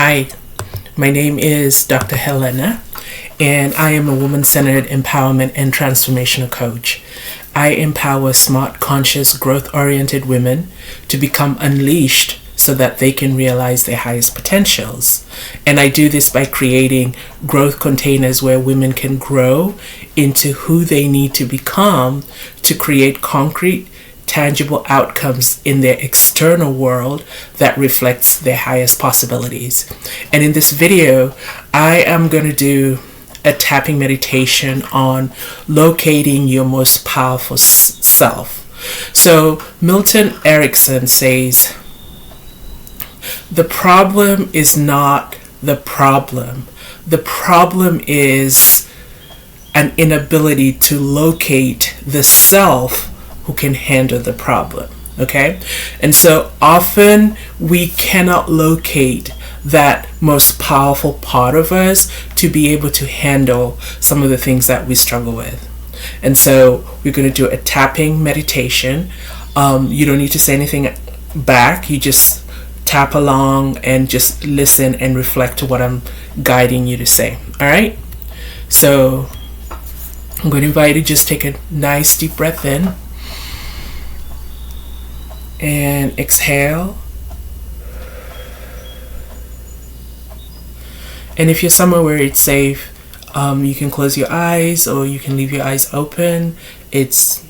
Hi, my name is Dr. Helena, and I am a woman-centered empowerment and transformational coach. I empower smart, conscious, growth-oriented women to become unleashed so that they can realize their highest potentials. And I do this by creating growth containers where women can grow into who they need to become to create concrete, tangible outcomes in their external world that reflects their highest possibilities. And in this video, I am going to do a tapping meditation on locating your most powerful self. So Milton Erickson says, the problem is not the problem. The problem is an inability to locate the self who can handle the problem. Okay? And so often we cannot locate that most powerful part of us to be able to handle some of the things that we struggle with. And so we're going to do a tapping meditation. You don't need to say anything back. You just tap along and just listen and reflect to what I'm guiding you to say. All right? So I'm going to invite you to just take a nice deep breath in and exhale. And if you're somewhere where it's safe, you can close your eyes or you can leave your eyes open. It's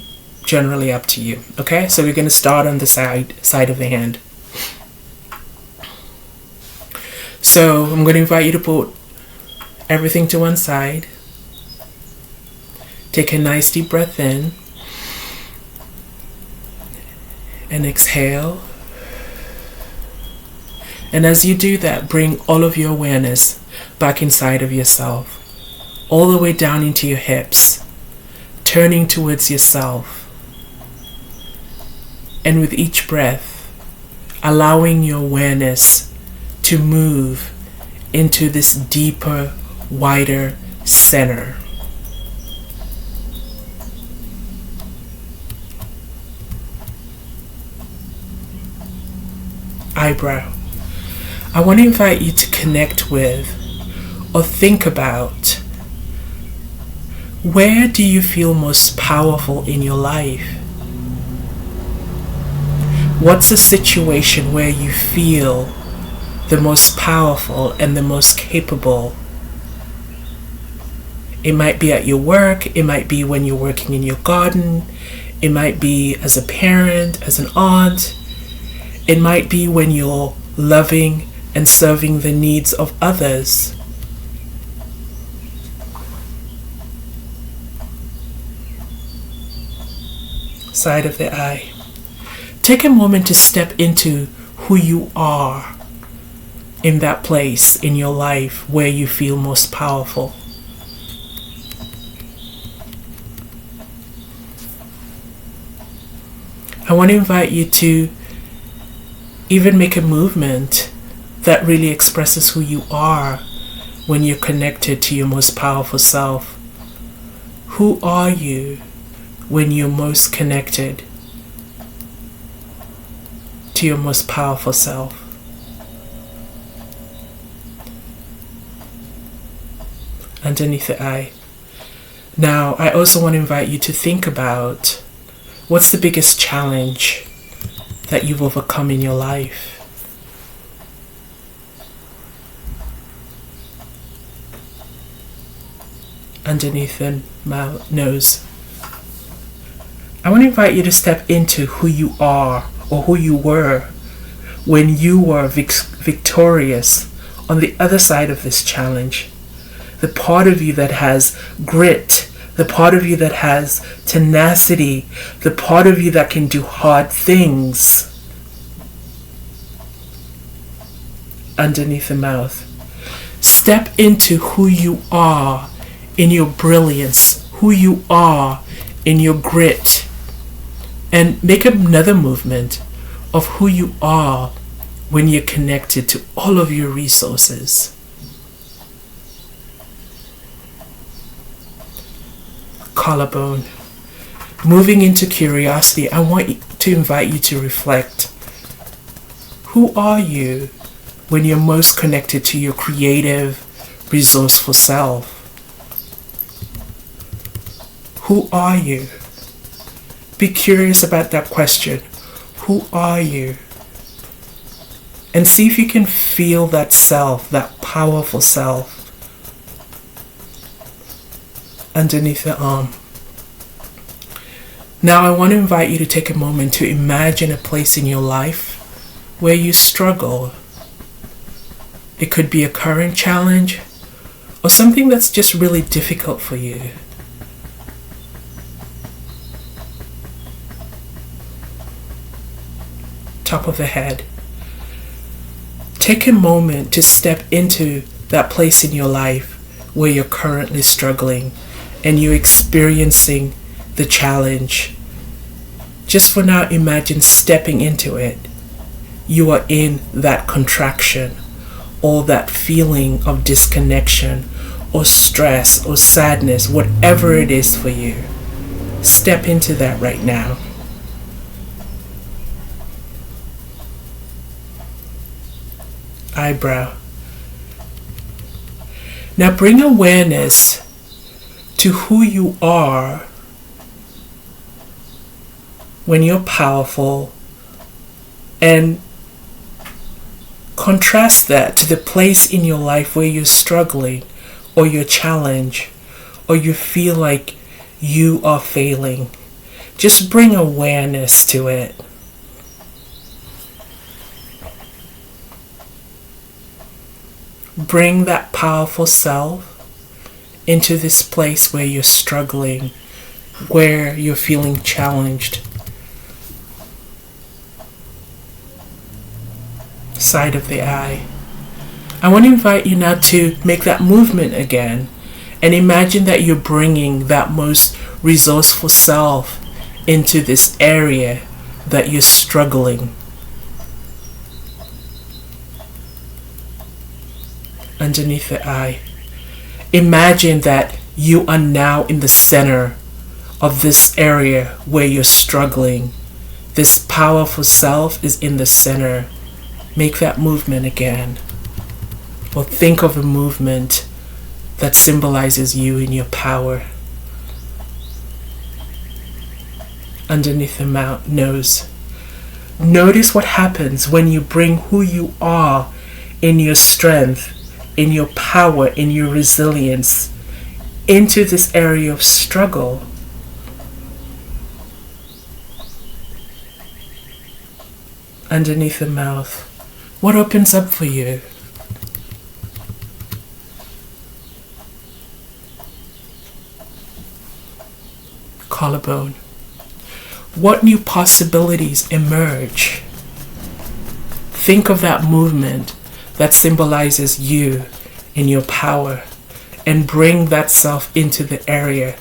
generally up to you. Okay, so we're going to start on the side of the hand. So I'm going to invite you to put everything to one side. Take a nice deep breath in and exhale. And as you do that, bring all of your awareness back inside of yourself, all the way down into your hips, turning towards yourself. And with each breath, allowing your awareness to move into this deeper, wider center. Eyebrow. I want to invite you to connect with or think about, where do you feel most powerful in your life? What's a situation where you feel the most powerful and the most capable? It might be at your work, it might be when you're working in your garden, it might be as a parent, as an aunt, it might be when you're loving and serving the needs of others. Side of the eye. Take a moment to step into who you are in that place in your life where you feel most powerful. I want to invite you to even make a movement that really expresses who you are when you're connected to your most powerful self. Who are you when you're most connected to your most powerful self? Underneath the eye. Now, I also want to invite you to think about, what's the biggest challenge that you've overcome in your life? Underneath the nose. I want to invite you to step into who you are or who you were when you were victorious on the other side of this challenge. The part of you that has grit, the part of you that has tenacity, the part of you that can do hard things. Underneath the mouth. Step into who you are in your brilliance, who you are in your grit, and make another movement of who you are when you're connected to all of your resources. Collarbone. Moving into curiosity, I want to invite you to reflect. Who are you when you're most connected to your creative, resourceful self? Who are you? Be curious about that question. Who are you? And see if you can feel that self, that powerful self, underneath the arm. Now I want to invite you to take a moment to imagine a place in your life where you struggle. It could be a current challenge or something that's just really difficult for you. Top of the head. Take a moment to step into that place in your life where you're currently struggling and you're experiencing the challenge. Just for now, imagine stepping into it. You are in that contraction or that feeling of disconnection or stress or sadness, whatever it is for you. Step into that right now. Eyebrow. Now bring awareness to who you are when you're powerful, and contrast that to the place in your life where you're struggling or you're challenged or you feel like you are failing. Just bring awareness to it. Bring that powerful self into this place where you're struggling, where you're feeling challenged. Side of the eye. I want to invite you now to make that movement again and imagine that you're bringing that most resourceful self into this area that you're struggling. Underneath the eye. Imagine that you are now in the center of this area where you're struggling. This powerful self is in the center. Make that movement again. Or think of a movement that symbolizes you in your power. Underneath the nose. Notice what happens when you bring who you are in your strength, in your power, in your resilience, into this area of struggle. Underneath the mouth. What opens up for you? Collarbone. What new possibilities emerge? Think of that movement that symbolizes you in your power and bring that self into the area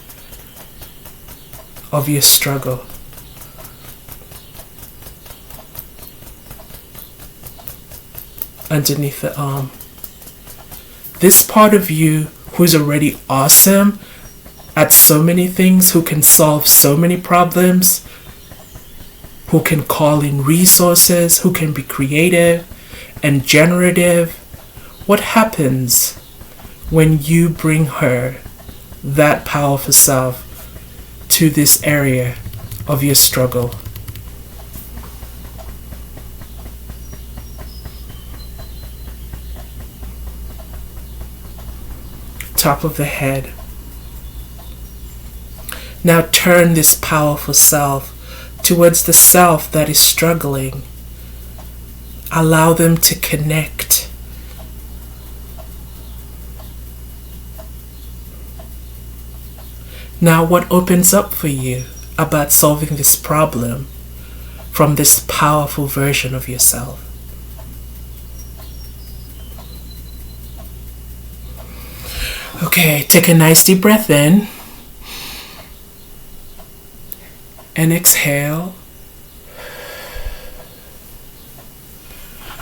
of your struggle. Underneath the arm. This part of you who's already awesome at so many things, who can solve so many problems, who can call in resources, who can be creative and generative. What happens when you bring her, that powerful self, to this area of your struggle? Top of the head. Now turn this powerful self towards the self that is struggling. Allow them to connect. Now what opens up for you about solving this problem from this powerful version of yourself? Okay, take a nice deep breath in and exhale.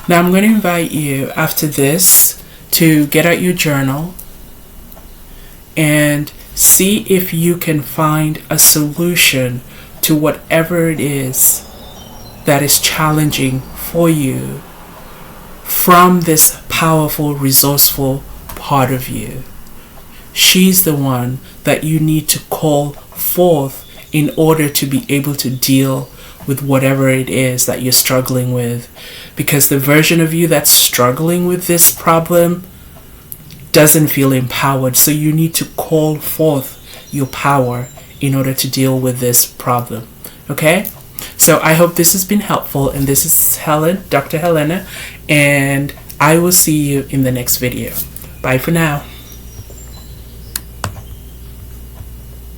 Now I'm going to invite you after this to get out your journal and see if you can find a solution to whatever it is that is challenging for you from this powerful, resourceful part of you. She's the one that you need to call forth in order to be able to deal with whatever it is that you're struggling with. Because the version of you that's struggling with this problem doesn't feel empowered. So you need to call forth your power in order to deal with this problem. Okay? So I hope this has been helpful. And this is Dr. Helena. And I will see you in the next video. Bye for now.